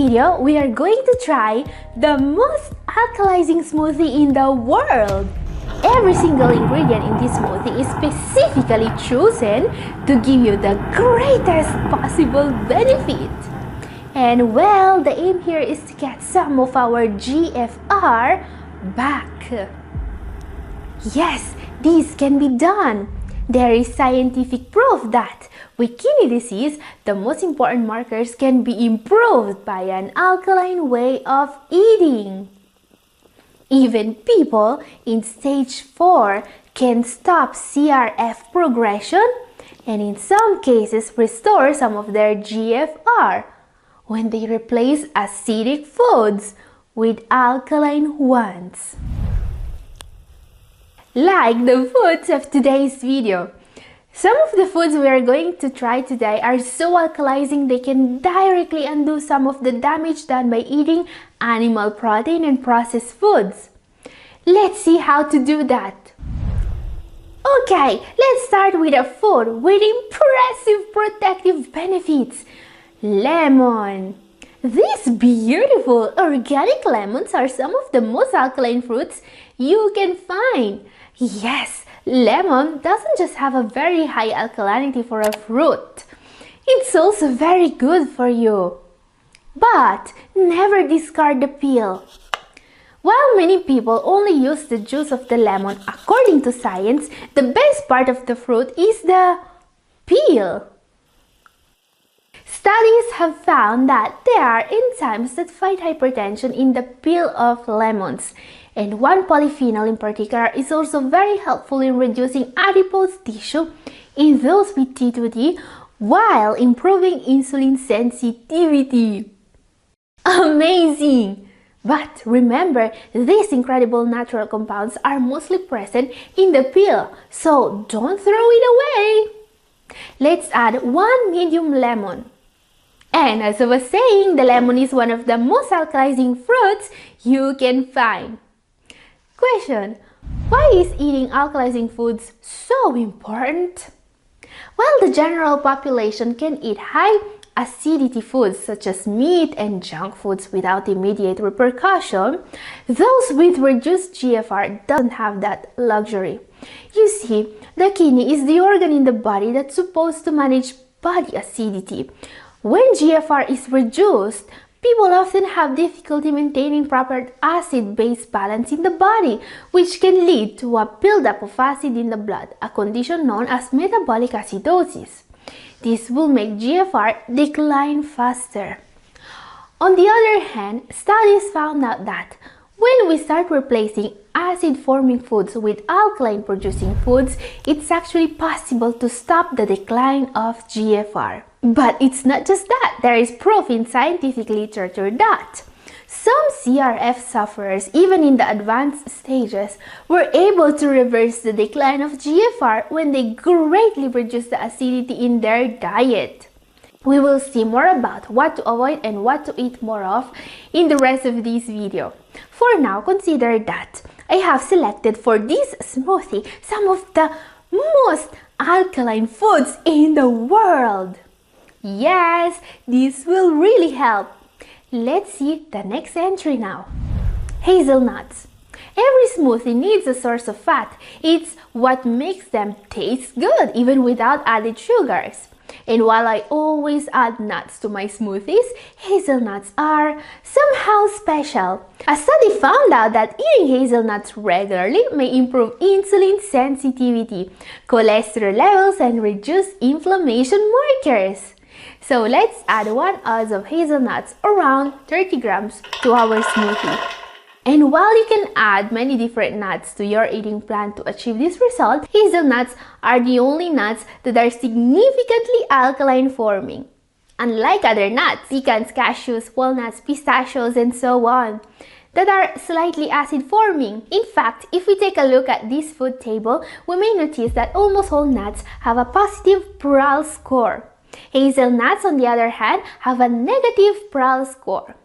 video, we are going to try the most alkalizing smoothie in the world. Every single ingredient in this smoothie is specifically chosen to give you the greatest possible benefit. And well, the aim here is to get some of our GFR back. Yes, this can be done. There is scientific proof that with kidney disease, the most important markers can be improved by an alkaline way of eating. Even people in stage 4 can stop CRF progression and in some cases restore some of their GFR when they replace acidic foods with alkaline ones. Like the foods of today's video. Some of the foods we are going to try today are so alkalizing they can directly undo some of the damage done by eating animal protein and processed foods. Let's see how to do that. Okay, let's start with a food with impressive protective benefits. Lemon. These beautiful organic lemons are some of the most alkaline fruits you can find. Yes, lemon doesn't just have a very high alkalinity for a fruit. It's also very good for you. But never discard the peel. While many people only use the juice of the lemon, according to science, the best part of the fruit is the peel. Studies have found that there are enzymes that fight hypertension in the peel of lemons, and one polyphenol in particular is also very helpful in reducing adipose tissue in those with T2D while improving insulin sensitivity. Amazing! But remember, these incredible natural compounds are mostly present in the peel, so don't throw it away. Let's add 1 medium lemon. And as I was saying, the lemon is one of the most alkalizing fruits you can find. Question: why is eating alkalizing foods so important? Well, the general population can eat high acidity foods such as meat and junk foods without immediate repercussion. Those with reduced GFR don't have that luxury. You see, the kidney is the organ in the body that's supposed to manage body acidity. When GFR is reduced, people often have difficulty maintaining proper acid-base balance in the body, which can lead to a buildup of acid in the blood, a condition known as metabolic acidosis. This will make GFR decline faster. On the other hand, studies found out that when we start replacing acid-forming foods with alkaline-producing foods, it's actually possible to stop the decline of GFR. But it's not just that. There is proof in scientific literature that some CRF sufferers, even in the advanced stages, were able to reverse the decline of GFR when they greatly reduced the acidity in their diet. We will see more about what to avoid and what to eat more of in the rest of this video. For now, consider that I have selected for this smoothie some of the most alkaline foods in the world. Yes, this will really help. Let's see the next entry now. Hazelnuts. Every smoothie needs a source of fat. It's what makes them taste good, even without added sugars. And while I always add nuts to my smoothies, hazelnuts are somehow special. A study found out that eating hazelnuts regularly may improve insulin sensitivity, cholesterol levels, and reduce inflammation markers. So let's add 1 ounce of hazelnuts, around 30 grams, to our smoothie. And while you can add many different nuts to your eating plan to achieve this result, hazelnuts are the only nuts that are significantly alkaline forming. Unlike other nuts, pecans, cashews, walnuts, pistachios, and so on, that are slightly acid forming. In fact, if we take a look at this food table, we may notice that almost all nuts have a positive PRAL score. Hazelnuts, on the other hand, have a negative PRAL score.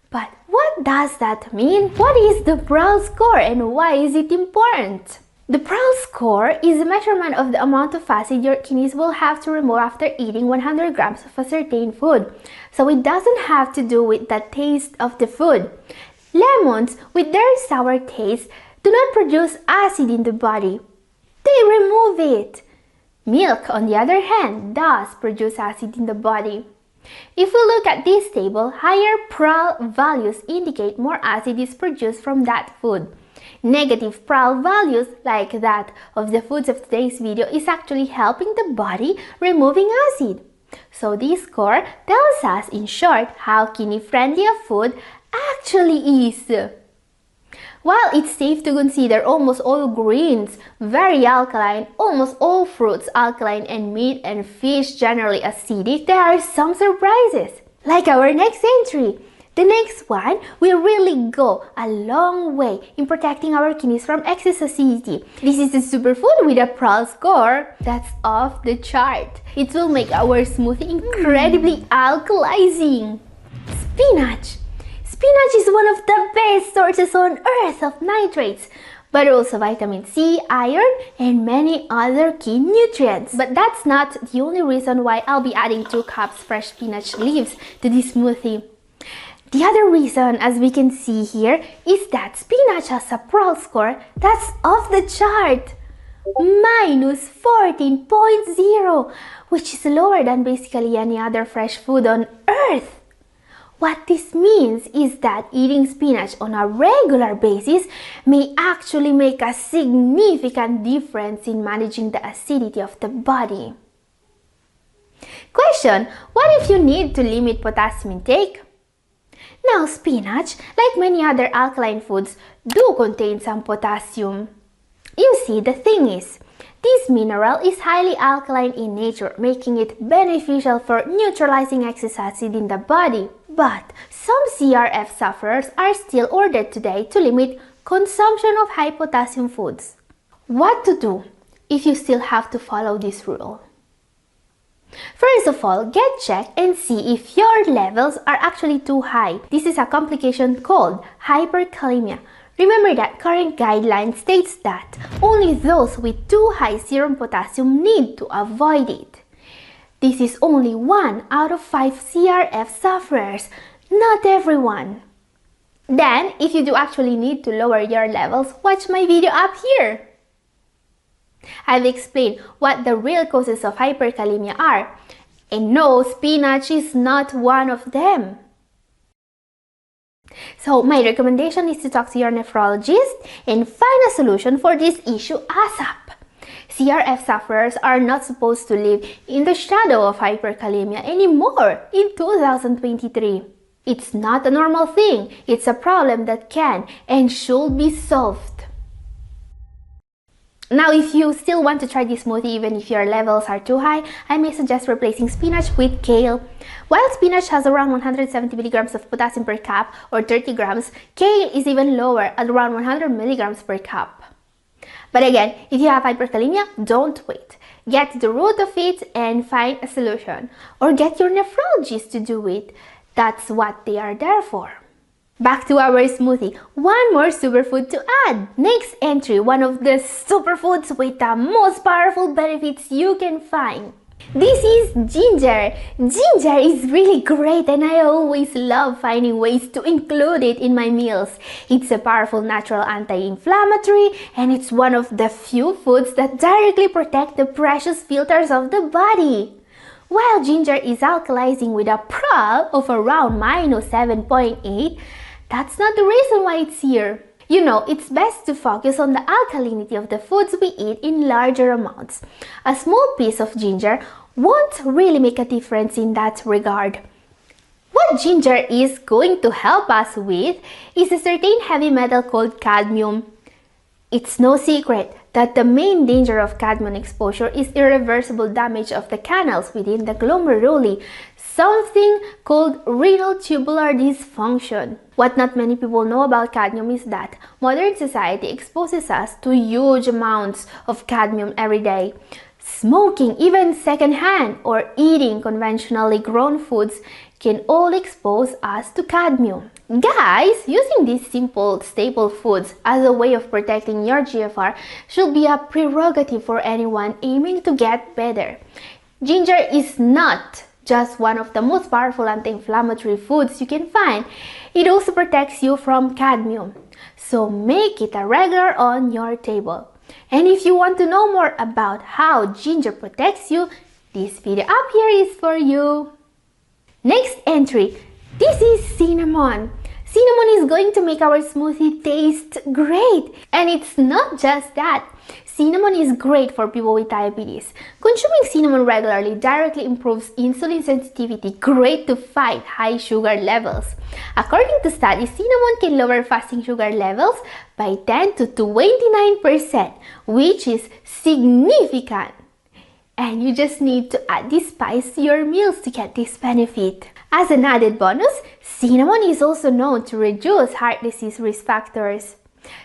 But what does that mean? What is the PRAL score and why is it important? The PRAL score is a measurement of the amount of acid your kidneys will have to remove after eating 100 grams of a certain food. So it doesn't have to do with the taste of the food. Lemons, with their sour taste, do not produce acid in the body. They remove it. Milk, on the other hand, does produce acid in the body. If we look at this table, higher PRAL values indicate more acid is produced from that food. Negative PRAL values, like that of the foods of today's video, is actually helping the body removing acid. So this score tells us, in short, how kidney-friendly a food actually is. While it's safe to consider almost all greens very alkaline, almost all fruits alkaline, and meat and fish generally acidic, there are some surprises. Like our next entry. The next one will really go a long way in protecting our kidneys from excess acidity. This is a superfood with a PRAL score that's off the chart. It will make our smoothie incredibly alkalizing. Spinach. Spinach is one of the best sources on earth of nitrates, but also vitamin C, iron, and many other key nutrients. But that's not the only reason why I'll be adding 2 cups fresh spinach leaves to this smoothie. The other reason, as we can see here, is that spinach has a PRAL score that's off the chart. Minus 14.0, which is lower than basically any other fresh food on earth. What this means is that eating spinach on a regular basis may actually make a significant difference in managing the acidity of the body. Question: what if you need to limit potassium intake? Now, spinach, like many other alkaline foods, do contain some potassium. You see, the thing is, this mineral is highly alkaline in nature, making it beneficial for neutralizing excess acid in the body. But some CRF sufferers are still ordered today to limit consumption of high potassium foods. What to do if you still have to follow this rule? First of all, get checked and see if your levels are actually too high. This is a complication called hyperkalemia. Remember that current guideline states that only those with too high serum potassium need to avoid it. This is only 1 out of 5 CRF sufferers, not everyone. Then, if you do actually need to lower your levels, watch my video up here. I've explained what the real causes of hyperkalemia are, and no, spinach is not one of them. So my recommendation is to talk to your nephrologist and find a solution for this issue ASAP. CRF sufferers are not supposed to live in the shadow of hyperkalemia anymore in 2023. It's not a normal thing. It's a problem that can and should be solved. Now, if you still want to try this smoothie even if your levels are too high, I may suggest replacing spinach with kale. While spinach has around 170 milligrams of potassium per cup or 30 grams, kale is even lower at around 100 milligrams per cup. But again, if you have hyperkalemia, don't wait. Get to the root of it and find a solution. Or get your nephrologist to do it. That's what they are there for. Back to our smoothie. One more superfood to add. Next entry, one of the superfoods with the most powerful benefits you can find. This is ginger. Ginger is really great and I always love finding ways to include it in my meals. It's a powerful natural anti-inflammatory and it's one of the few foods that directly protect the precious filters of the body. While ginger is alkalizing with a PRAL of around minus 7.8, that's not the reason why it's here. You know, it's best to focus on the alkalinity of the foods we eat in larger amounts. A small piece of ginger won't really make a difference in that regard. What ginger is going to help us with is a certain heavy metal called cadmium. It's no secret that the main danger of cadmium exposure is irreversible damage of the canals within the glomeruli, something called renal tubular dysfunction. What not many people know about cadmium is that modern society exposes us to huge amounts of cadmium every day. Smoking, even secondhand, or eating conventionally grown foods can all expose us to cadmium. Guys, using these simple staple foods as a way of protecting your GFR should be a prerogative for anyone aiming to get better. Ginger is not just one of the most powerful anti-inflammatory foods you can find. It also protects you from cadmium. So make it a regular on your table. And if you want to know more about how ginger protects you, this video up here is for you. Next entry, this is cinnamon. Cinnamon is going to make our smoothie taste great. And it's not just that. Cinnamon is great for people with diabetes. Consuming cinnamon regularly directly improves insulin sensitivity, great to fight high sugar levels. According to studies, cinnamon can lower fasting sugar levels by 10 to 29%, which is significant. And you just need to add this spice to your meals to get this benefit. As an added bonus, cinnamon is also known to reduce heart disease risk factors.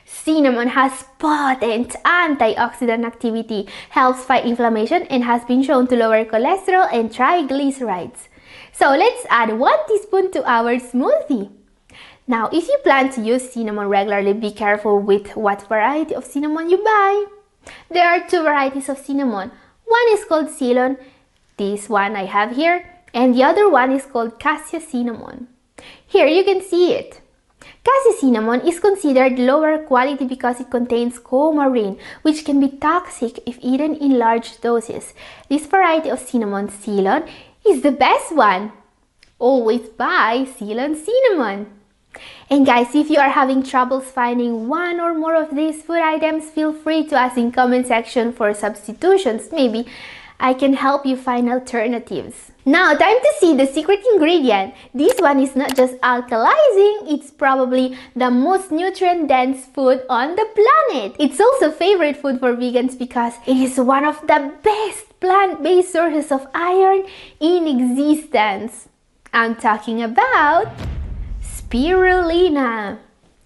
Cinnamon has potent antioxidant activity, helps fight inflammation, and has been shown to lower cholesterol and triglycerides. So let's add 1 teaspoon to our smoothie. Now, if you plan to use cinnamon regularly, be careful with what variety of cinnamon you buy. There are 2 varieties of cinnamon. One is called Ceylon, this one I have here, and the other one is called Cassia cinnamon. Here you can see it. Cassia cinnamon is considered lower quality because it contains coumarin, which can be toxic if eaten in large doses. This variety of cinnamon, Ceylon, is the best one. Always buy Ceylon cinnamon. And guys, if you are having troubles finding one or more of these food items, feel free to ask in comment section for substitutions. Maybe I can help you find alternatives. Now, time to see the secret ingredient. This one is not just alkalizing, it's probably the most nutrient-dense food on the planet. It's also favorite food for vegans because it is one of the best plant-based sources of iron in existence. I'm talking about spirulina.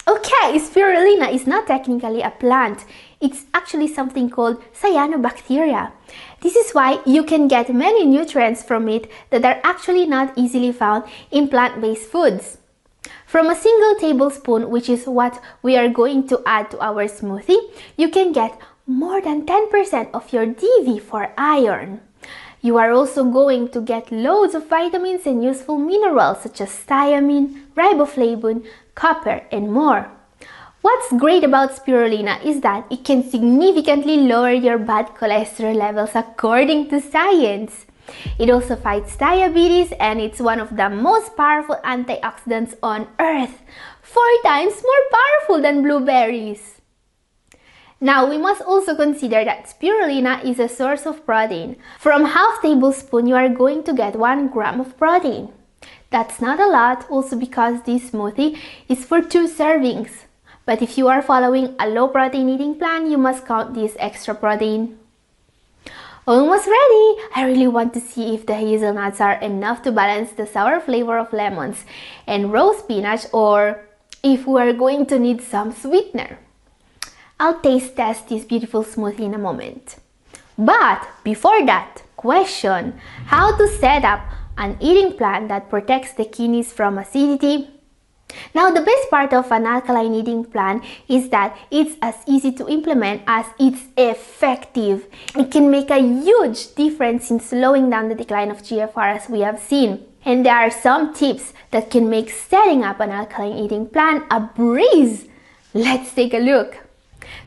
Okay, spirulina is not technically a plant. It's actually something called cyanobacteria. This is why you can get many nutrients from it that are actually not easily found in plant-based foods. From a single tablespoon, which is what we are going to add to our smoothie, you can get more than 10% of your DV for iron. You are also going to get loads of vitamins and useful minerals such as thiamine, riboflavin, copper, and more. What's great about spirulina is that it can significantly lower your bad cholesterol levels according to science. It also fights diabetes and it's one of the most powerful antioxidants on earth, 4 times more powerful than blueberries. Now, we must also consider that spirulina is a source of protein. From half tablespoon, you are going to get 1 gram of protein. That's not a lot, also because this smoothie is for 2 servings. But if you are following a low protein eating plan, you must count this extra protein. Almost ready! I really want to see if the hazelnuts are enough to balance the sour flavor of lemons and raw spinach, or if we are going to need some sweetener. I'll taste test this beautiful smoothie in a moment. But before that, question: how to set up an eating plan that protects the kidneys from acidity? Now, the best part of an alkaline eating plan is that it's as easy to implement as it's effective. It can make a huge difference in slowing down the decline of GFR, as we have seen. And there are some tips that can make setting up an alkaline eating plan a breeze. Let's take a look.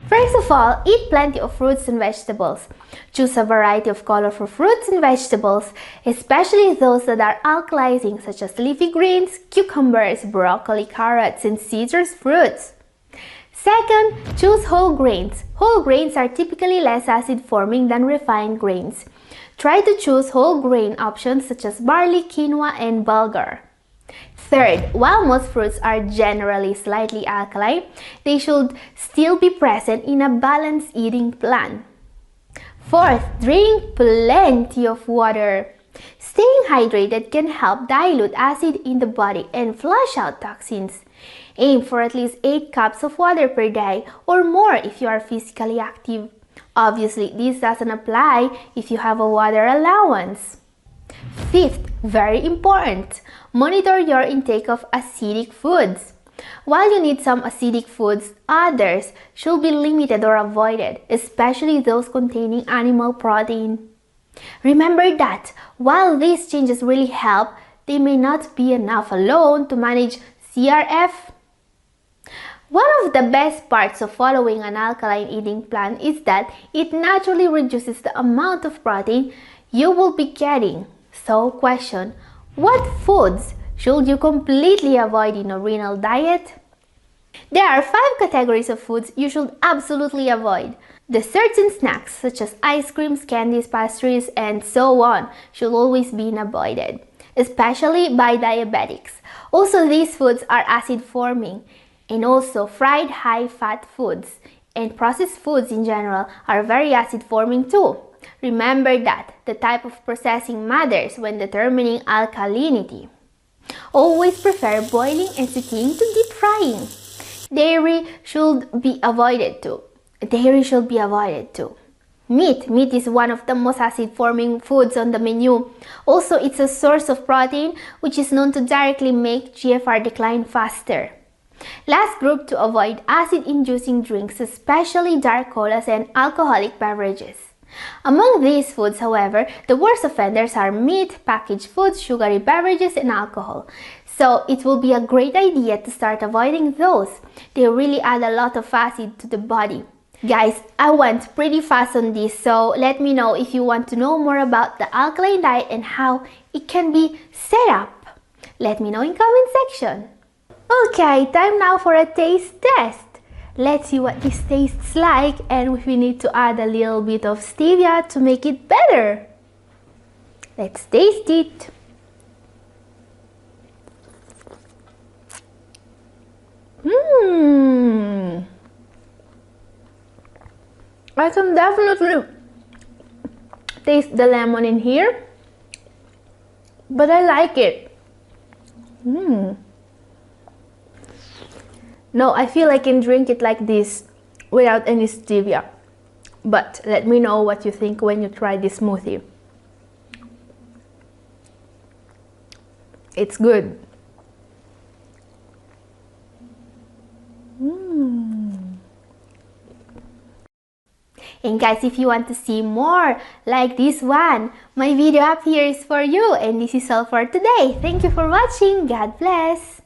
First of all, eat plenty of fruits and vegetables. Choose a variety of colorful fruits and vegetables, especially those that are alkalizing, such as leafy greens, cucumbers, broccoli, carrots, and citrus fruits. Second, choose whole grains. Whole grains are typically less acid-forming than refined grains. Try to choose whole grain options such as barley, quinoa, and bulgur. Third, while most fruits are generally slightly alkaline, they should still be present in a balanced eating plan. Fourth, drink plenty of water. Staying hydrated can help dilute acid in the body and flush out toxins. Aim for at least 8 cups of water per day or more if you are physically active. Obviously, this doesn't apply if you have a water allowance. Fifth, very important, monitor your intake of acidic foods. While you need some acidic foods, others should be limited or avoided, especially those containing animal protein. Remember that while these changes really help, they may not be enough alone to manage CRF. One of the best parts of following an alkaline eating plan is that it naturally reduces the amount of protein you will be getting. So, question, what foods should you completely avoid in a renal diet? There are 5 categories of foods you should absolutely avoid. Desserts and snacks such as ice creams, candies, pastries, and so on should always be avoided, especially by diabetics. Also, these foods are acid forming, and also fried high-fat foods and processed foods in general are very acid forming too. Remember that the type of processing matters when determining alkalinity. Always prefer boiling and sticking to deep frying. Dairy should be avoided too. Meat is one of the most acid-forming foods on the menu. Also, it's a source of protein which is known to directly make GFR decline faster. Last group to avoid, acid-inducing drinks, especially dark colas and alcoholic beverages. Among these foods, however, the worst offenders are meat, packaged foods, sugary beverages, and alcohol. So it will be a great idea to start avoiding those. They really add a lot of acid to the body. Guys, I went pretty fast on this, so let me know if you want to know more about the alkaline diet and how it can be set up. Let me know in comment section. Okay, time now for a taste test. Let's see what this tastes like, and if we need to add a little bit of stevia to make it better. Let's taste it. I can definitely taste the lemon in here, but I like it. No, I feel I can drink it like this without any stevia. But let me know what you think when you try this smoothie. It's good. And guys, if you want to see more like this one, my video up here is for you. And this is all for today. Thank you for watching. God bless.